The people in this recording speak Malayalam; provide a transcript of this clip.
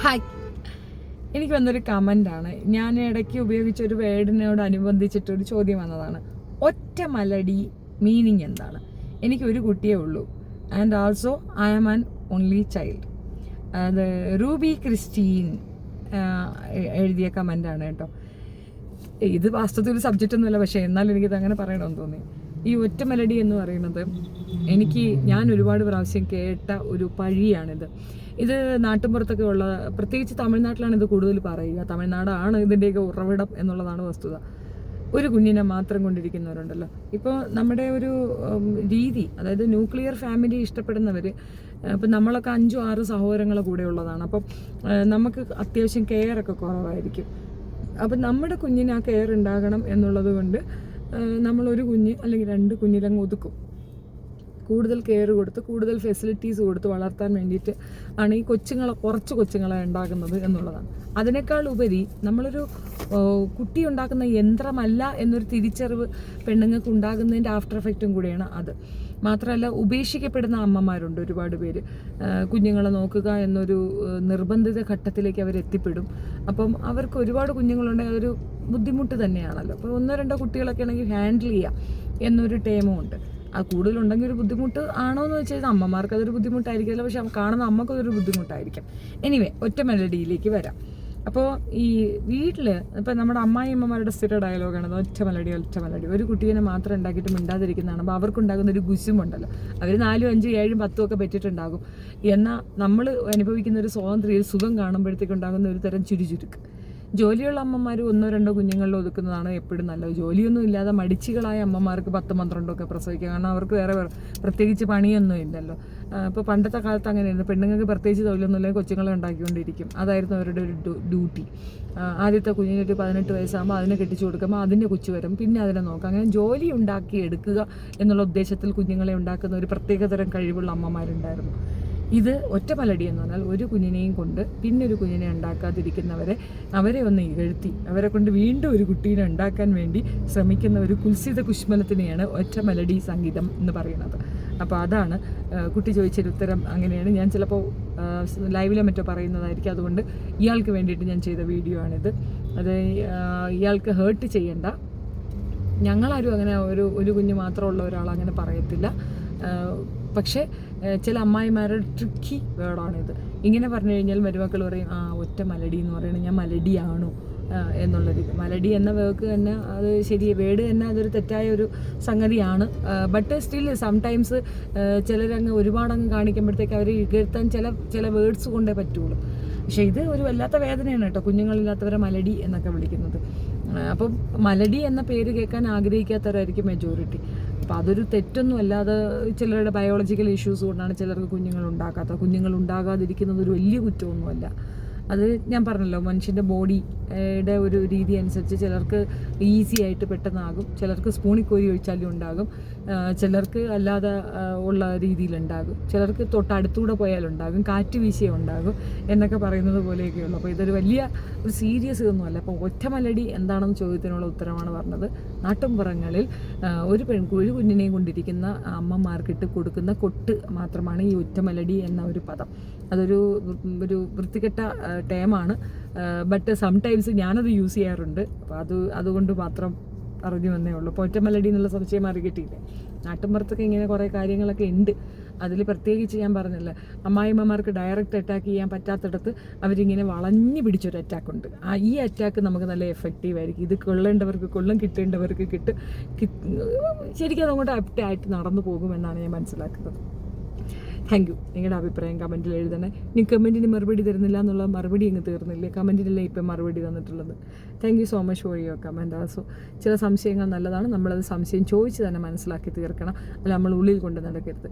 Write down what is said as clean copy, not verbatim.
ഹായ്, എനിക്ക് വന്നൊരു കമൻ്റാണ്. ഞാൻ ഇടയ്ക്ക് ഉപയോഗിച്ച ഒരു വേർഡിനോടനുബന്ധിച്ചിട്ടൊരു ചോദ്യം വന്നതാണ്. ഒറ്റ മലടി മീനിങ് എന്താണ്? എനിക്കൊരു കുട്ടിയേ ഉള്ളൂ, and also I am an only child. അത് റൂബി ക്രിസ്റ്റീൻ എഴുതിയ കമൻ്റാണ് കേട്ടോ. ഇത് വാസ്തവത്തിൽ ഒരു സബ്ജക്റ്റ് ഒന്നുമില്ല, പക്ഷേ എന്നാലും എനിക്കിത് അങ്ങനെ പറയണമെന്ന് തോന്നി. ഈ ഒറ്റ മെലഡി എന്ന് പറയുന്നത് ഞാൻ ഒരുപാട് പ്രാവശ്യം കേട്ട ഒരു പഴിയാണിത്. ഇത് നാട്ടിൻപുറത്തൊക്കെ ഉള്ള, പ്രത്യേകിച്ച് തമിഴ്നാട്ടിലാണ് ഇത് കൂടുതൽ പറയുക. തമിഴ്നാടാണ് ഇതിൻ്റെയൊക്കെ ഉറവിടം എന്നുള്ളതാണ് വസ്തുത. ഒരു കുഞ്ഞിനെ മാത്രം കൊണ്ടിരിക്കുന്നവരുണ്ടല്ലോ. ഇപ്പോൾ നമ്മുടെ ഒരു രീതി, അതായത് ന്യൂക്ലിയർ ഫാമിലി ഇഷ്ടപ്പെടുന്നവർ, ഇപ്പം നമ്മളൊക്കെ 5-6 സഹോദരങ്ങളെ കൂടെ ഉള്ളതാണ്. അപ്പം നമുക്ക് അത്യാവശ്യം കെയറൊക്കെ കുറവായിരിക്കും. അപ്പം നമ്മുടെ കുഞ്ഞിന് ആ കെയർ ഉണ്ടാകണം എന്നുള്ളത് കൊണ്ട് നമ്മളൊരു കുഞ്ഞ് അല്ലെങ്കിൽ 2 കുഞ്ഞിലങ്ങ് ഒതുക്കും. കൂടുതൽ കെയർ കൊടുത്ത് കൂടുതൽ ഫെസിലിറ്റീസ് കൊടുത്ത് വളർത്താൻ വേണ്ടിയിട്ട് ആണ് ഈ കുറച്ച് കൊച്ചുങ്ങളെ ഉണ്ടാക്കുന്നത് എന്നുള്ളതാണ്. അതിനേക്കാൾ ഉപരി നമ്മളൊരു കുട്ടി ഉണ്ടാക്കുന്ന യന്ത്രമല്ല എന്നൊരു തിരിച്ചറിവ് പെണ്ണുങ്ങൾക്ക് ഉണ്ടാകുന്നതിൻ്റെ ആഫ്റ്റർ എഫക്റ്റും കൂടിയാണ് അത്. മാത്രമല്ല, ഉപേക്ഷിക്കപ്പെടുന്ന അമ്മമാരുണ്ട് ഒരുപാട് പേര്. കുഞ്ഞുങ്ങളെ നോക്കുക എന്നൊരു നിർബന്ധിത ഘട്ടത്തിലേക്ക് അവരെത്തിപ്പെടും. അപ്പം അവർക്ക് ഒരുപാട് കുഞ്ഞുങ്ങളുണ്ടെങ്കിൽ അതൊരു ബുദ്ധിമുട്ട് തന്നെയാണല്ലോ. അപ്പോൾ 1-2 കുട്ടികളൊക്കെ ആണെങ്കിൽ ഹാൻഡിൽ ചെയ്യാം എന്നൊരു ടേമും ഉണ്ട്. അത് കൂടുതലുണ്ടെങ്കിൽ ഒരു ബുദ്ധിമുട്ട് ആണോ എന്ന് വെച്ചാൽ അമ്മമാർക്ക് അതൊരു ബുദ്ധിമുട്ടായിരിക്കില്ല, പക്ഷെ കാണുന്ന അമ്മക്കതൊരു ബുദ്ധിമുട്ടായിരിക്കും. എനിവേ, ഒറ്റ മെലഡിയിലേക്ക് വരാം. അപ്പോൾ ഈ വീട്ടിൽ ഇപ്പം നമ്മുടെ അമ്മായിയമ്മമാരുടെ സ്ഥിര ഡയലോഗാണ് ഒറ്റ മെലഡി. ഒരു കുട്ടീനെ മാത്രം ഉണ്ടാക്കിയിട്ട് മിണ്ടാതിരിക്കുന്നതാണ്. അപ്പോൾ അവർക്കുണ്ടാകുന്ന ഒരു ഗുശുമുണ്ടല്ലോ. അവർ 4, 5, 7, 10 ഒക്കെ പറ്റിയിട്ടുണ്ടാകും. എന്നാൽ നമ്മൾ അനുഭവിക്കുന്ന ഒരു സ്വാതന്ത്ര്യം, ഒരു സുഖം കാണുമ്പോഴത്തേക്കുണ്ടാകുന്ന ഒരു തരം ചുരുക്ക്. ജോലിയുള്ള അമ്മമാർ 1-2 കുഞ്ഞുങ്ങളിൽ ഒതുക്കുന്നതാണ് എപ്പോഴും നല്ലത്. ജോലിയൊന്നും ഇല്ലാതെ മടിച്ചികളായ അമ്മമാർക്ക് 10-12 ഒക്കെ പ്രസവിക്കുക. കാരണം അവർക്ക് വേറെ പ്രത്യേകിച്ച് പണിയൊന്നും ഇല്ലല്ലോ. ഇപ്പോൾ പണ്ടത്തെ കാലത്ത് അങ്ങനെയായിരുന്നു. പെണ്ണുങ്ങൾക്ക് പ്രത്യേകിച്ച് തൊഴിലൊന്നും ഇല്ലെങ്കിൽ കൊച്ചുങ്ങളെ ഉണ്ടാക്കിക്കൊണ്ടിരിക്കും. അതായിരുന്നു അവരുടെ ഒരു ഡ്യൂട്ടി. ആദ്യത്തെ കുഞ്ഞിനൊരു 18 വയസ്സാകുമ്പോൾ അതിനെ കെട്ടിച്ചു കൊടുക്കുമ്പോൾ അതിൻ്റെ കൊച്ചു വരും, പിന്നെ അതിനെ നോക്കാം. അങ്ങനെ ജോലി ഉണ്ടാക്കി എടുക്കുക എന്നുള്ള ഉദ്ദേശത്തിൽ കുഞ്ഞുങ്ങളെ ഉണ്ടാക്കുന്ന ഒരു പ്രത്യേകതരം കഴിവുള്ള അമ്മമാരുണ്ടായിരുന്നു. ഇത് ഒറ്റ മലടി എന്ന് പറഞ്ഞാൽ ഒരു കുഞ്ഞിനെയും കൊണ്ട് പിന്നെ ഒരു കുഞ്ഞിനെ അവരെ ഒന്ന് ഇകഴ്ത്തി അവരെ കൊണ്ട് വീണ്ടും ഒരു കുട്ടീനെ ഉണ്ടാക്കാൻ വേണ്ടി ശ്രമിക്കുന്ന ഒരു കുൽസിത കുശ്മലത്തിനെയാണ് ഒറ്റ മലടി സംഗീതം എന്ന് പറയുന്നത്. അപ്പോൾ അതാണ് കുട്ടി ചോദിച്ചൊരു ഉത്തരം. അങ്ങനെയാണ്. ഞാൻ ചിലപ്പോൾ ലൈവിലോ മറ്റോ പറയുന്നതായിരിക്കും. അതുകൊണ്ട് ഇയാൾക്ക് വേണ്ടിയിട്ട് ഞാൻ ചെയ്ത വീഡിയോ ആണിത്. അത് ഇയാൾക്ക് ഹേർട്ട് ചെയ്യണ്ട. ഞങ്ങളാരും അങ്ങനെ ഒരു കുഞ്ഞ് മാത്രമുള്ള ഒരാൾ അങ്ങനെ പറയത്തില്ല. പക്ഷേ ചില അമ്മായിമാരുടെ ട്രിക്കി വേർഡാണിത്. ഇങ്ങനെ പറഞ്ഞു കഴിഞ്ഞാൽ മരുമക്കൾ പറയും, ഒറ്റ മലടി എന്ന് പറയുന്നത് ഞാൻ മലടിയാണോ എന്നുള്ളൊരു. മലടി എന്ന വേക്ക് തന്നെ അത് ശരി, വേർഡ് തന്നെ അതൊരു തെറ്റായ ഒരു സംഗതിയാണ്. ബട്ട് സ്റ്റിൽ സംടൈംസ് ചിലരങ്ങ് ഒരുപാടങ്ങ് കാണിക്കുമ്പോഴത്തേക്ക് അവർ ഇകഴ്ത്താൻ ചില വേർഡ്സ് കൊണ്ടേ പറ്റുള്ളൂ. പക്ഷേ ഇത് ഒരു വല്ലാത്ത വേദനയാണ് കേട്ടോ, കുഞ്ഞുങ്ങളില്ലാത്തവരെ മലടി എന്നൊക്കെ വിളിക്കുന്നത്. അപ്പം മലടി എന്ന പേര് കേൾക്കാൻ ആഗ്രഹിക്കാത്തവരായിരിക്കും മെജോറിറ്റി. അപ്പം അതൊരു തെറ്റൊന്നും അല്ലാതെ ചിലരുടെ ബയോളജിക്കൽ ഇഷ്യൂസ് കൊണ്ടാണ് ചിലർക്ക് കുഞ്ഞുങ്ങൾ ഉണ്ടാകാതിരിക്കുന്നത് ഒരു വലിയ കുറ്റമൊന്നുമല്ല. അത് ഞാൻ പറഞ്ഞല്ലോ, മനുഷ്യൻ്റെ ബോഡിയുടെ ഒരു രീതി അനുസരിച്ച് ചിലർക്ക് ഈസി ആയിട്ട് പെട്ടെന്നാകും, ചിലർക്ക് സ്പൂണിൽ കോരി ഒഴിച്ചാലും ഉണ്ടാകും, ചിലർക്ക് അല്ലാതെ ഉള്ള രീതിയിലുണ്ടാകും, ചിലർക്ക് തൊട്ടടുത്തൂടെ പോയാലുണ്ടാകും, കാറ്റ് വീശിയ ഉണ്ടാകും എന്നൊക്കെ പറയുന്നത് പോലെയൊക്കെയുള്ളൂ. അപ്പോൾ ഇതൊരു വലിയ ഒരു സീരിയസ് ഇതൊന്നുമല്ല. അപ്പോൾ ഒറ്റ മലടി എന്താണെന്ന് ചോദ്യത്തിനുള്ള ഉത്തരമാണ് പറഞ്ഞത്. നാട്ടിൻപുറങ്ങളിൽ ഒരു കുഞ്ഞിനെയും കൊണ്ടിരിക്കുന്ന അമ്മമാർക്കിട്ട് കൊടുക്കുന്ന കൊട്ട് മാത്രമാണ് ഈ ഒറ്റ മലടി എന്ന ഒരു പദം. അതൊരു വൃത്തികെട്ട ടേമാണ്. ബട്ട് സംടൈംസ് ഞാനത് യൂസ് ചെയ്യാറുണ്ട്. അപ്പോൾ അതുകൊണ്ട് മാത്രം അറിഞ്ഞു വന്നേ ഉള്ളൂ. അപ്പോൾ ഒറ്റ മലടി എന്നുള്ള സംശയം മാറി കിട്ടിയില്ലേ. നാട്ടിൻപുറത്തൊക്കെ ഇങ്ങനെ കുറേ കാര്യങ്ങളൊക്കെ ഉണ്ട്. അതിൽ പ്രത്യേകിച്ച് ഞാൻ പറഞ്ഞില്ല, അമ്മായിമ്മമാർക്ക് ഡയറക്റ്റ് അറ്റാക്ക് ചെയ്യാൻ പറ്റാത്തിടത്ത് അവരിങ്ങനെ വളഞ്ഞു പിടിച്ചൊരു അറ്റാക്കുണ്ട്. ഈ അറ്റാക്ക് നമുക്ക് നല്ല എഫക്റ്റീവ് ആയിരിക്കും. ഇത് കൊള്ളേണ്ടവർക്ക് കൊള്ളും, കിട്ടേണ്ടവർക്ക് ശരിക്കും അതങ്ങോട്ട് ആപ്റ്റായിട്ട് നടന്നു പോകുമെന്നാണ് ഞാൻ മനസ്സിലാക്കുന്നത്. Thank you. നിങ്ങളുടെ അഭിപ്രായം കമൻറ്റിൽ എഴുതണേ. നീ കമൻറ്റിന് മറുപടി തരുന്നില്ല എന്നുള്ള മറുപടി അങ്ങ് തീർന്നില്ലേ? കമൻറ്റിലല്ലേ ഇപ്പം മറുപടി തന്നിട്ടുള്ളത്. Thank you so much for your comment. Also ചില സംശയങ്ങൾ നല്ലതാണ്, നമ്മളത് സംശയം ചോദിച്ച് തന്നെ മനസ്സിലാക്കി തീർക്കണം. അല്ല നമ്മൾ ഉള്ളിൽ കൊണ്ട് നടക്കരുത്.